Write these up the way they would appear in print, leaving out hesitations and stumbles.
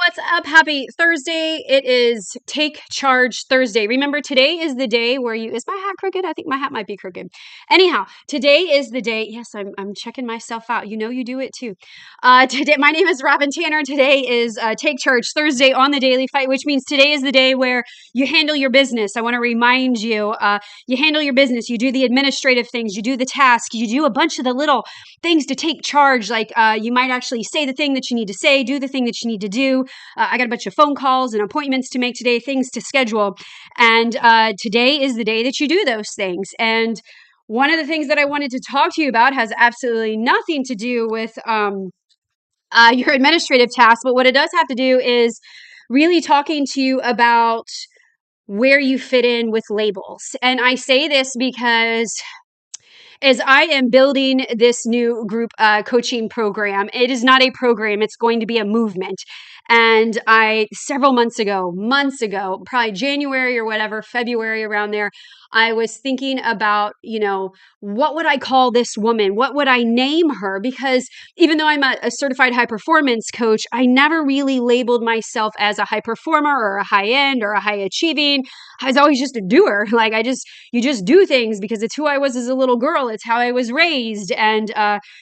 What's up? Happy Thursday. It is Take Charge Thursday. Remember, today is the day where is my hat crooked? I think my hat might be crooked. Anyhow, today is the day. Yes, I'm checking myself out. You know, you do it too. Today, my name is Robyn Tanner. Today is Take Charge Thursday on the Daily Fight, which means today is the day where you handle your business. I want to remind you, you handle your business. You do the administrative things. You do the tasks. You do a bunch of the little things to take charge. Like you might actually say the thing that you need to say, do the thing that you need to do. I got a bunch of phone calls and appointments to make today, things to schedule. And today is the day that you do those things. And one of the things that I wanted to talk to you about has absolutely nothing to do with your administrative tasks. But what it does have to do is really talking to you about where you fit in with labels. And I say this because as I am building this new group coaching program, it is not a program, it's going to be a movement. And several months ago, probably January or whatever, February around there, I was thinking about, what would I call this woman? What would I name her? Because even though I'm a certified high performance coach, I never really labeled myself as a high performer or a high end or a high achieving. I was always just a doer. Like you just do things because it's who I was as a little girl. It's how I was raised. And,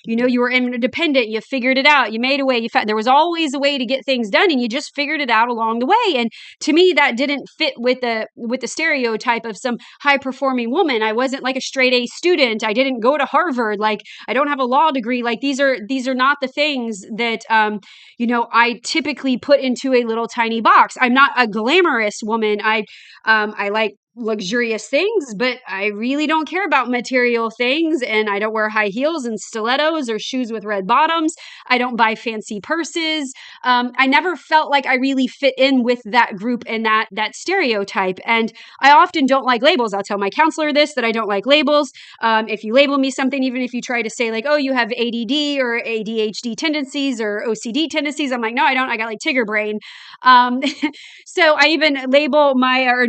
you were independent. You figured it out. You made a way. There was always a way to get things done and you just figured it out along the way. And to me, that didn't fit with the stereotype of some high performing woman. I wasn't like a straight A student. I didn't go to Harvard. Like I don't have a law degree. Like these are not the things that, I typically put into a little tiny box. I'm not a glamorous woman. I like luxurious things, but I really don't care about material things. And I don't wear high heels and stilettos or shoes with red bottoms. I don't buy fancy purses. I never felt like I really fit in with that group and that stereotype. And I often don't like labels. I'll tell my counselor this, that I don't like labels. If you label me something, even if you try to say like, oh, you have ADD or ADHD tendencies or OCD tendencies, I'm like, no, I don't. I got like Tigger brain. So I even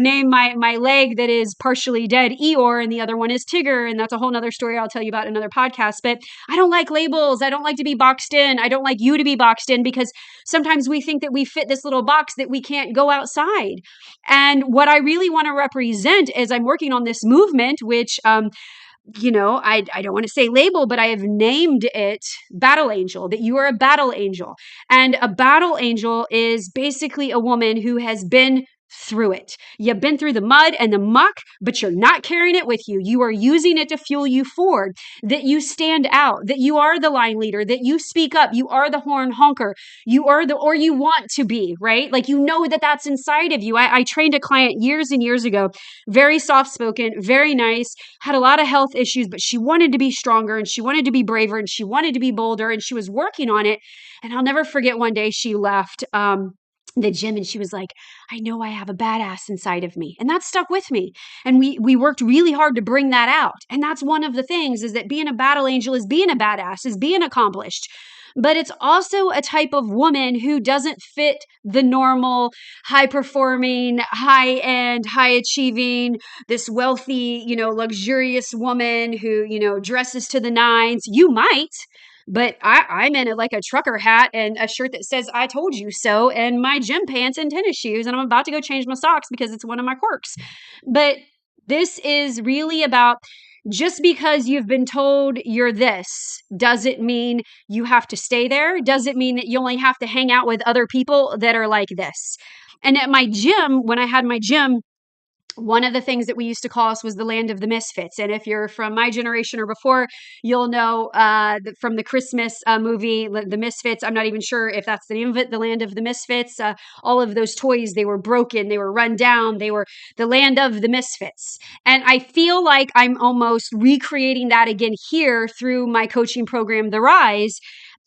name my leg that is partially dead Eeyore, and the other one is Tigger, and that's a whole nother story I'll tell you about in another podcast. But I don't like labels. I don't like to be boxed in. I don't like you to be boxed in because sometimes we think that we fit this little box that we can't go outside. And what I really want to represent as I'm working on this movement, which I don't want to say label, but I have named it Battle Angel, that you are a battle angel. And a battle angel is basically a woman who has been through it. You've been through the mud and the muck, but you're not carrying it with you. You are using it to fuel you forward, that you stand out, that you are the line leader, that you speak up, you are the horn honker, or you want to be, right? Like, that that's inside of you. I trained a client years and years ago, very soft-spoken, very nice, had a lot of health issues, but she wanted to be stronger and she wanted to be braver and she wanted to be bolder and she was working on it. And I'll never forget one day she left, the gym and she was like, I know I have a badass inside of me. And that stuck with me. And we worked really hard to bring that out. And that's one of the things, is that being a battle angel is being a badass, is being accomplished. But it's also a type of woman who doesn't fit the normal high performing, high end, high achieving, this wealthy, luxurious woman who, dresses to the nines. You might. But I'm in like a trucker hat and a shirt that says, I told you so, and my gym pants and tennis shoes. And I'm about to go change my socks because it's one of my quirks. But this is really about, just because you've been told you're this doesn't mean you have to stay there. Doesn't mean that you only have to hang out with other people that are like this. And at my gym, when I had my gym, one of the things that we used to call us was the land of the misfits. And if you're from my generation or before, you'll know from the Christmas movie, The Misfits. I'm not even sure if that's the name of it, the land of the misfits. All of those toys, they were broken, they were run down, they were the land of the misfits. And I feel like I'm almost recreating that again here through my coaching program, The Rise.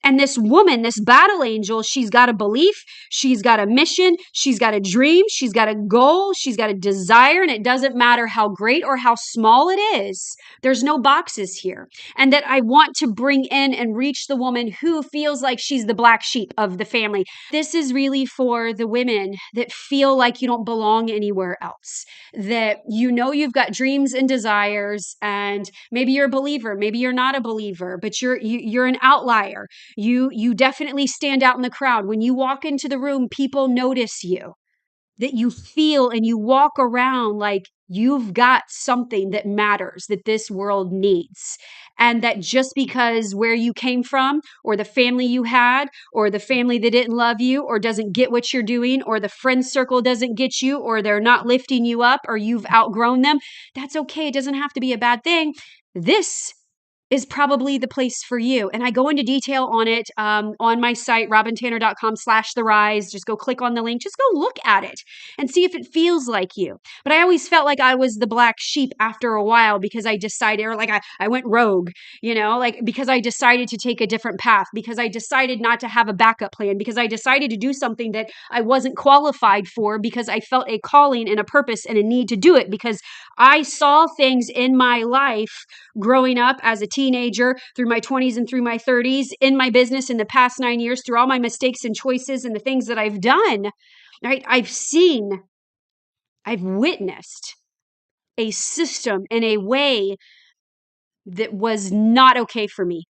And this woman, this battle angel, she's got a belief, she's got a mission, she's got a dream, she's got a goal, she's got a desire, and it doesn't matter how great or how small it is. There's no boxes here. And that I want to bring in and reach the woman who feels like she's the black sheep of the family. This is really for the women that feel like you don't belong anywhere else, that you've got dreams and desires, and maybe you're a believer, maybe you're not a believer, but you're an outlier. You definitely stand out in the crowd. When you walk into the room, people notice you, that you feel and you walk around like you've got something that matters, that this world needs. And that just because where you came from, or the family you had, or the family that didn't love you, or doesn't get what you're doing, or the friend circle doesn't get you, or they're not lifting you up, or you've outgrown them, that's okay. It doesn't have to be a bad thing. This is probably the place for you. And I go into detail on it on my site, robyntanner.com/the rise. Just go click on the link. Just go look at it and see if it feels like you. But I always felt like I was the black sheep after a while because I decided, or like I went rogue, like because I decided to take a different path, because I decided not to have a backup plan, because I decided to do something that I wasn't qualified for, because I felt a calling and a purpose and a need to do it, because I saw things in my life growing up as a teenager, through my 20s and through my 30s, in my business in the past 9 years, through all my mistakes and choices and the things that I've done, right? I've witnessed a system in a way that was not okay for me,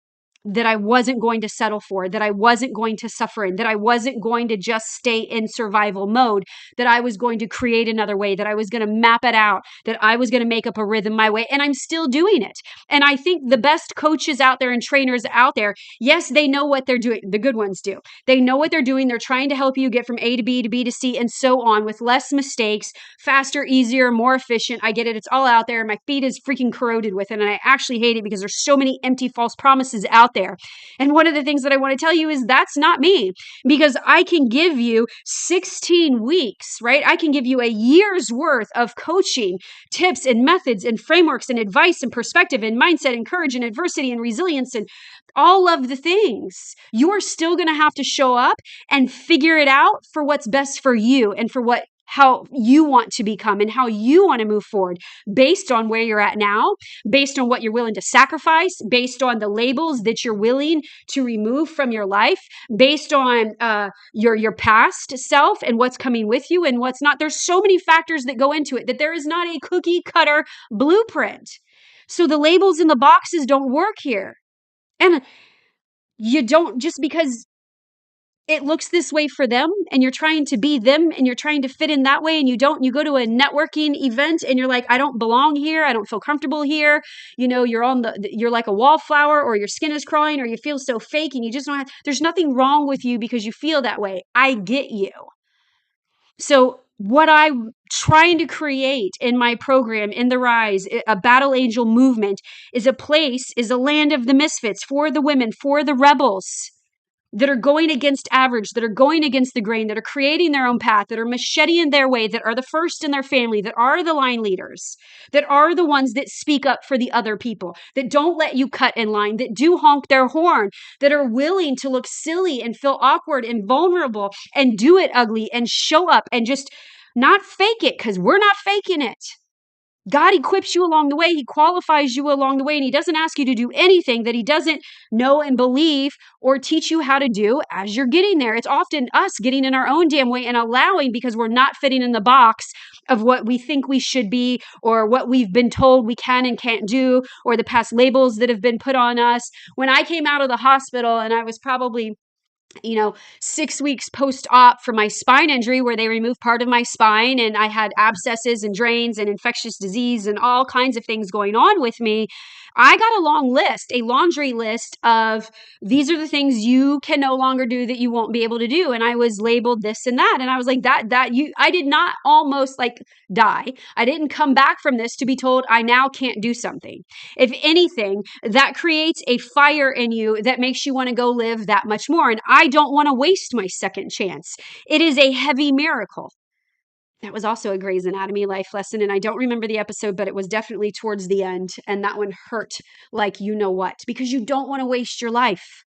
that I wasn't going to settle for, that I wasn't going to suffer in, that I wasn't going to just stay in survival mode, that I was going to create another way, that I was going to map it out, that I was going to make up a rhythm my way. And I'm still doing it. And I think the best coaches out there and trainers out there, yes, they know what they're doing. The good ones do. They know what they're doing. They're trying to help you get from A to B to B to C and so on, with less mistakes, faster, easier, more efficient. I get it. It's all out there. My feet is freaking corroded with it. And I actually hate it because there's so many empty false promises out there. And one of the things that I want to tell you is that's not me, because I can give you 16 weeks, right? I can give you a year's worth of coaching tips and methods and frameworks and advice and perspective and mindset and courage and adversity and resilience and all of the things. You're still going to have to show up and figure it out for what's best for you and for how you want to become and how you want to move forward, based on where you're at now, based on what you're willing to sacrifice, based on the labels that you're willing to remove from your life, based on your past self and what's coming with you and what's not. There's so many factors that go into it that there is not a cookie cutter blueprint. So the labels and the boxes don't work here. And you don't, just because it looks this way for them and you're trying to be them and you're trying to fit in that way, and you go to a networking event and you're like, I don't belong here, I don't feel comfortable here, you're like a wallflower, or your skin is crawling, or you feel so fake and you just don't have, there's nothing wrong with you because you feel that way. I get you. So what I'm trying to create in my program, in the Rise, a Battle Angel movement, is a land of the misfits, for the women, for the rebels that are going against average, that are going against the grain, that are creating their own path, that are macheting their way, that are the first in their family, that are the line leaders, that are the ones that speak up for the other people, that don't let you cut in line, that do honk their horn, that are willing to look silly and feel awkward and vulnerable and do it ugly and show up and just not fake it, because we're not faking it. God equips you along the way. He qualifies you along the way, and he doesn't ask you to do anything that he doesn't know and believe or teach you how to do as you're getting there. It's often us getting in our own damn way and allowing, because we're not fitting in the box of what we think we should be, or what we've been told we can and can't do, or the past labels that have been put on us. When I came out of the hospital, and I was probably 6 weeks post-op from my spine injury, where they removed part of my spine, and I had abscesses and drains and infectious disease and all kinds of things going on with me. I got a laundry list of, these are the things you can no longer do, that you won't be able to do. And I was labeled this and that. And I was like, I did not almost like die. I didn't come back from this to be told I now can't do something. If anything, that creates a fire in you that makes you want to go live that much more. And I don't want to waste my second chance. It is a heavy miracle. That was also a Grey's Anatomy life lesson, and I don't remember the episode, but it was definitely towards the end, and that one hurt like you know what, because you don't want to waste your life.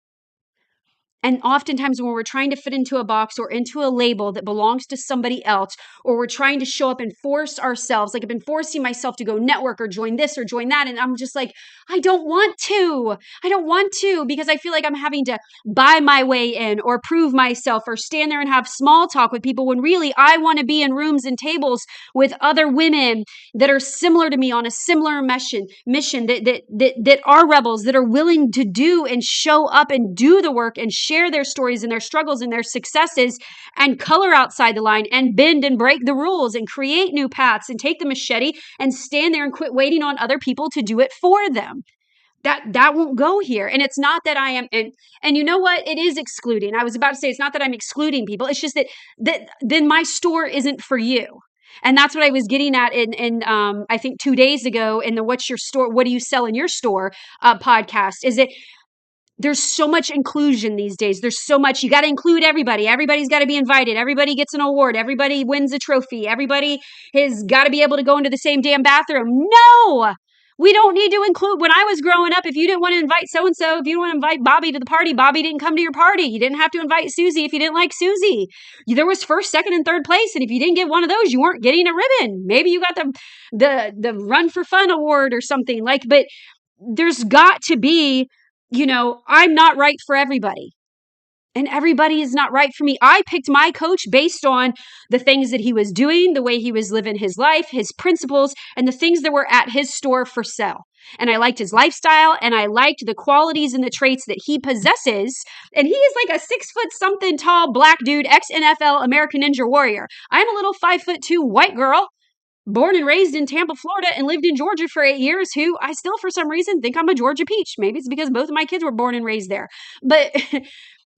And oftentimes when we're trying to fit into a box or into a label that belongs to somebody else, or we're trying to show up and force ourselves, like I've been forcing myself to go network or join this or join that. And I'm just like, I don't want to. I don't want to because I feel like I'm having to buy my way in or prove myself or stand there and have small talk with people when really I want to be in rooms and tables with other women that are similar to me on a similar mission that are rebels, that are willing to do and show up and do the work and share their stories and their struggles and their successes and color outside the line and bend and break the rules and create new paths and take the machete and stand there and quit waiting on other people to do it for them. That won't go here. And it's not that I am, and you know what? It is excluding. I was about to say, it's not that I'm excluding people. It's just that then my store isn't for you. And that's what I was getting at in I think 2 days ago in the What's Your Store? What do you sell in your store podcast? Is it there's so much inclusion these days. There's so much, you got to include everybody. Everybody's got to be invited. Everybody gets an award. Everybody wins a trophy. Everybody has got to be able to go into the same damn bathroom. No, we don't need to include. When I was growing up, if you didn't want to invite so-and-so, if you didn't want to invite Bobby to the party, Bobby didn't come to your party. You didn't have to invite Susie if you didn't like Susie. There was first, second, and third place. And if you didn't get one of those, you weren't getting a ribbon. Maybe you got the Run for Fun award or something like, but there's got to be, I'm not right for everybody. And everybody is not right for me. I picked my coach based on the things that he was doing, the way he was living his life, his principles, and the things that were at his store for sale. And I liked his lifestyle, and I liked the qualities and the traits that he possesses. And he is like a 6-foot-something tall black dude, ex-NFL American Ninja Warrior. I'm a little 5'2" white girl, born and raised in Tampa, Florida, and lived in Georgia for 8 years, who I still, for some reason, think I'm a Georgia peach. Maybe it's because both of my kids were born and raised there. But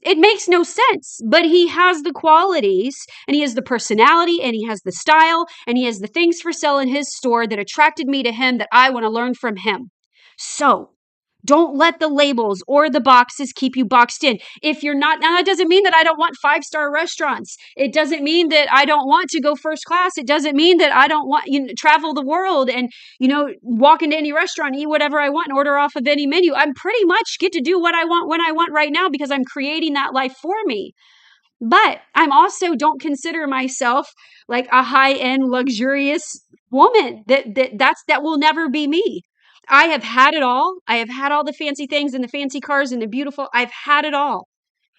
it makes no sense. But he has the qualities, and he has the personality, and he has the style, and he has the things for sale in his store that attracted me to him that I want to learn from him. So don't let the labels or the boxes keep you boxed in. If you're not, now that doesn't mean that I don't want 5-star restaurants. It doesn't mean that I don't want to go first class. It doesn't mean that I don't want travel the world and, walk into any restaurant, eat whatever I want and order off of any menu. I'm pretty much get to do what I want when I want right now because I'm creating that life for me. But I'm also don't consider myself like a high-end luxurious woman. That will never be me. I have had it all. I have had all the fancy things and the fancy cars and the beautiful. I've had it all.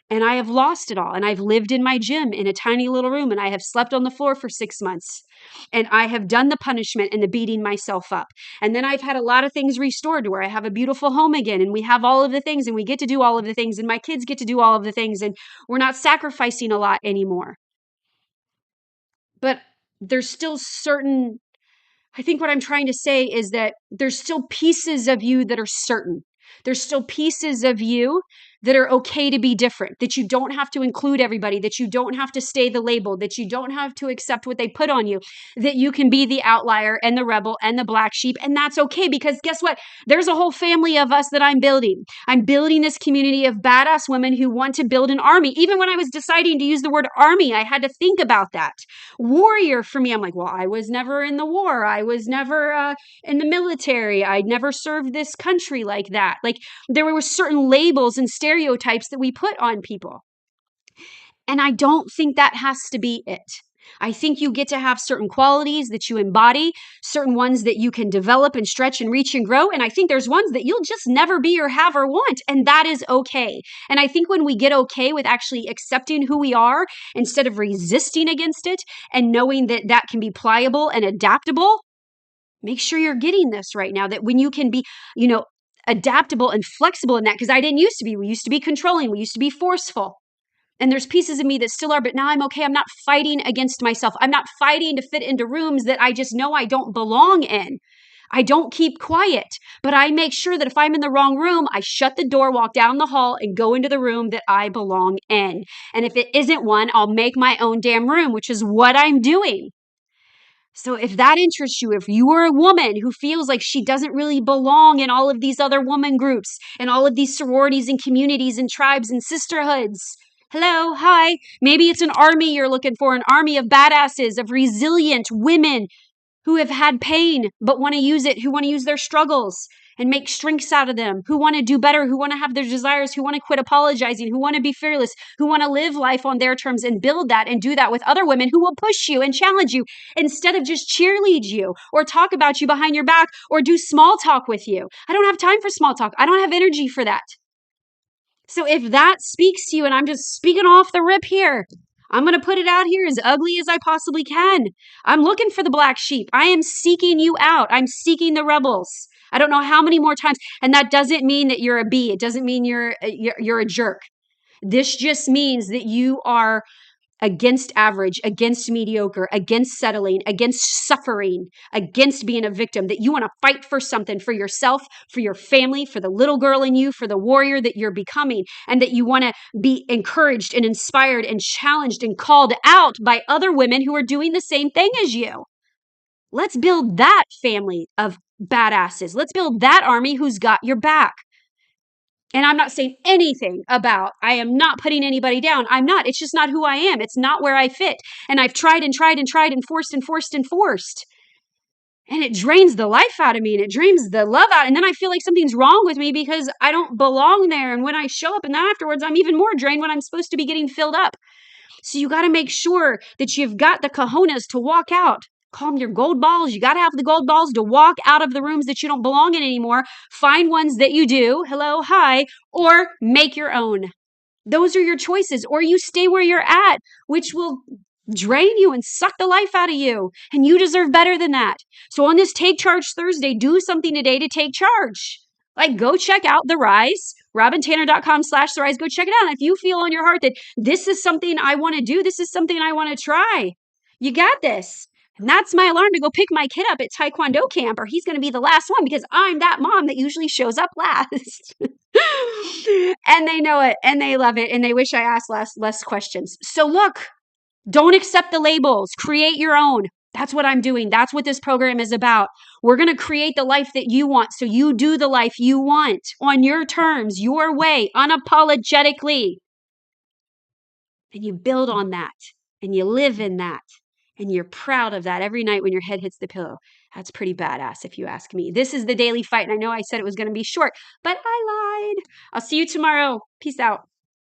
And I have lost it all. And I've lived in my gym in a tiny little room and I have slept on the floor for 6 months. And I have done the punishment and the beating myself up. And then I've had a lot of things restored to where I have a beautiful home again and we have all of the things and we get to do all of the things and my kids get to do all of the things and we're not sacrificing a lot anymore. But there's still I think what I'm trying to say is that there's still pieces of you that are certain. There's still pieces of you that are okay to be different, that you don't have to include everybody, that you don't have to stay the label, that you don't have to accept what they put on you, that you can be the outlier and the rebel and the black sheep. And that's okay because guess what? There's a whole family of us that I'm building. I'm building this community of badass women who want to build an army. Even when I was deciding to use the word army, I had to think about that. Warrior for me, I'm like, well, I was never in the war. I was never in the military. I'd never served this country like that. Like there were certain labels and stereotypes that we put on people. And I don't think that has to be it. I think you get to have certain qualities that you embody, certain ones that you can develop and stretch and reach and grow. And I think there's ones that you'll just never be or have or want. And that is okay. And I think when we get okay with actually accepting who we are instead of resisting against it and knowing that that can be pliable and adaptable, make sure you're getting this right now, that when you can be, adaptable and flexible in that, because I didn't used to be. We used to be controlling. We used to be forceful. And there's pieces of me that still are, but now I'm okay. I'm not fighting against myself. I'm not fighting to fit into rooms that I just know I don't belong in. I don't keep quiet, but I make sure that if I'm in the wrong room, I shut the door, walk down the hall, and go into the room that I belong in. And if it isn't one, I'll make my own damn room, which is what I'm doing. So if that interests you, if you are a woman who feels like she doesn't really belong in all of these other woman groups and all of these sororities and communities and tribes and sisterhoods, hello, hi, maybe it's an army you're looking for, an army of badasses, of resilient women who have had pain but want to use it, who want to use their struggles. and make strengths out of them, who want to do better, who want to have their desires, who want to quit apologizing, who want to be fearless, who want to live life on their terms and build that and do that with other women who will push you and challenge you instead of just cheerlead you or talk about you behind your back or do small talk with you. I don't have time for small talk. I don't have energy for that. So if that speaks to you, and I'm just speaking off the rip here, I'm going to put it out here as ugly as I possibly can. I'm looking for the black sheep. I am seeking you out. I'm seeking the rebels. I don't know how many more times. And that doesn't mean that you're a bee. It doesn't mean you're a jerk. This just means that you are against average, against mediocre, against settling, against suffering, against being a victim, that you want to fight for something for yourself, for your family, for the little girl in you, for the warrior that you're becoming, and that you want to be encouraged and inspired and challenged and called out by other women who are doing the same thing as you. Let's build that family of badasses. Let's build that army who's got your back. And I'm not saying anything about, I am not putting anybody down. I'm not. It's just not who I am. It's not where I fit. And I've tried and tried and tried and forced and forced and forced. And it drains the life out of me and it drains the love out. And then I feel like something's wrong with me because I don't belong there. And when I show up and then afterwards, I'm even more drained when I'm supposed to be getting filled up. So you got to make sure that you've got the cojones to walk out. Call them your gold balls. You got to have the gold balls to walk out of the rooms that you don't belong in anymore. Find ones that you do. Hello, hi. Or make your own. Those are your choices. Or you stay where you're at, which will drain you and suck the life out of you. And you deserve better than that. So on this Take Charge Thursday, do something today to take charge. Like, go check out The Rise, robyntanner.com/The Rise. Go check it out. And if you feel on your heart that this is something I want to do, this is something I want to try, you got this. And that's my alarm to go pick my kid up at Taekwondo camp, or he's going to be the last one because I'm that mom that usually shows up last. And they know it and they love it and they wish I asked less questions. So look, don't accept the labels. Create your own. That's what I'm doing. That's what this program is about. We're going to create the life that you want. So you do the life you want on your terms, your way, unapologetically. And you build on that and you live in that. And you're proud of that every night when your head hits the pillow. That's pretty badass if you ask me. This is the daily fight. And I know I said it was going to be short, but I lied. I'll see you tomorrow. Peace out.